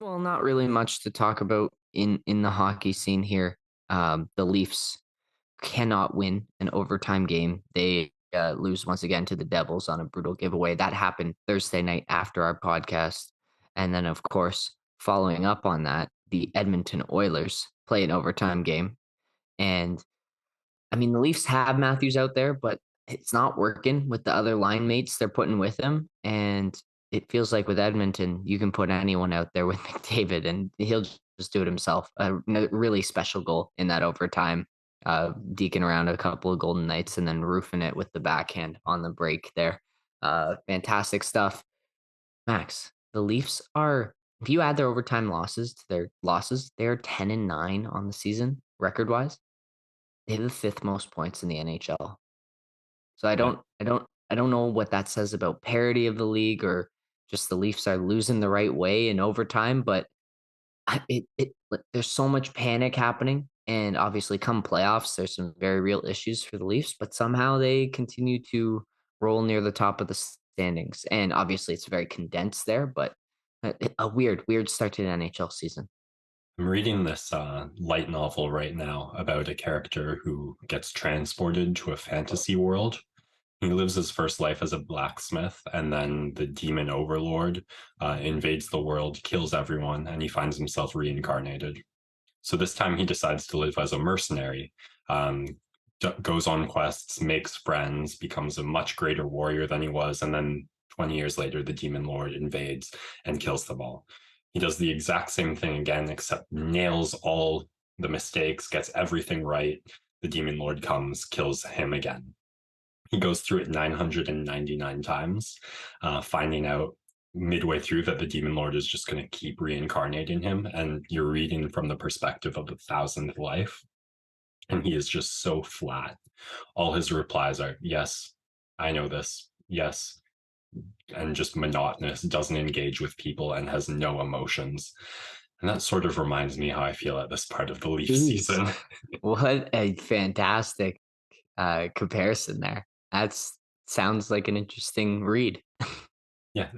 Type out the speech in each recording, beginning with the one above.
Well, not really much to talk about in the hockey scene here. The Leafs cannot win an overtime game. They lose once again to the Devils on a brutal giveaway. That happened Thursday night after our podcast. And then, of course, following up on that, the Edmonton Oilers play an overtime game. And I mean, the Leafs have Matthews out there, but it's not working with the other line mates they're putting with him. And it feels like with Edmonton, you can put anyone out there with McDavid and he'll just do it himself. Really special goal in that overtime, deking around a couple of Golden Knights and then roofing it with the backhand on the break there. Fantastic stuff. Max, the Leafs are, if you add their overtime losses to their losses, they're 10-9 on the season, record wise. They have the fifth most points in the NHL. So Yeah. I don't know what that says about parity of the league or just the Leafs are losing the right way in overtime, but there's so much panic happening, and obviously come playoffs, there's some very real issues for the Leafs, but somehow they continue to roll near the top of the standings. And obviously, it's very condensed there, but a weird start to the NHL season. I'm reading this light novel right now about a character who gets transported to a fantasy world. He lives his first life as a blacksmith, and then the demon overlord invades the world, kills everyone, and he finds himself reincarnated. So this time he decides to live as a mercenary, um, goes on quests, makes friends, becomes a much greater warrior than he was, and then 20 years later, the demon lord invades and kills them all. He does the exact same thing again, except nails all the mistakes, gets everything right. The demon lord comes, kills him again. He goes through it 999 times, finding out midway through that the demon lord is just going to keep reincarnating him. And you're reading from the perspective of the thousandth life. And he is just so flat. All his replies are, yes, I know this. Yes. And just monotonous, doesn't engage with people, and has no emotions. And that sort of reminds me how I feel at this part of the Leaf Jeez, season. what a fantastic comparison there. That's sounds like an interesting read. Yeah.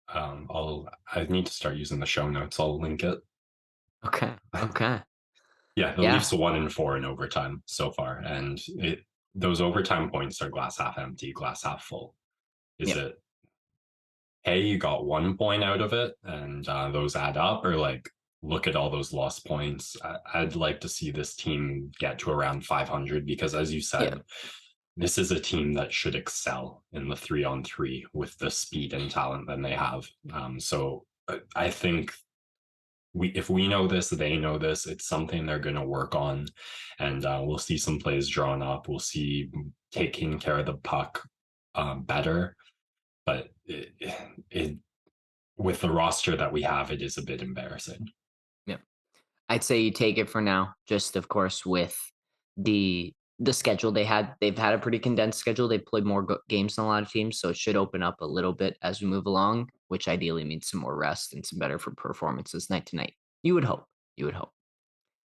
I need to start using the show notes. I'll link it. Okay. Okay. Yeah, the Yeah. Leafs 1-4 in overtime so far, and those overtime points are glass half empty, glass half full. Is Yep. it, hey, you got 1 point out of it, and those add up, or like, look at all those lost points? I'd like to see this team get to around 500 because, as you Yeah. said, this is a team that should excel in the 3-on-3 with the speed and talent that they have. So I think if we know this, they know this. It's something they're going to work on, and we'll see some plays drawn up. We'll see taking care of the puck better, but with the roster that we have, it is a bit embarrassing. Yep. I'd say you take it for now. Just of course with the schedule they had, they've had a pretty condensed schedule. They've played more games than a lot of teams, so it should open up a little bit as we move along, which ideally means some more rest and some better for performances night to night. You would hope. You would hope.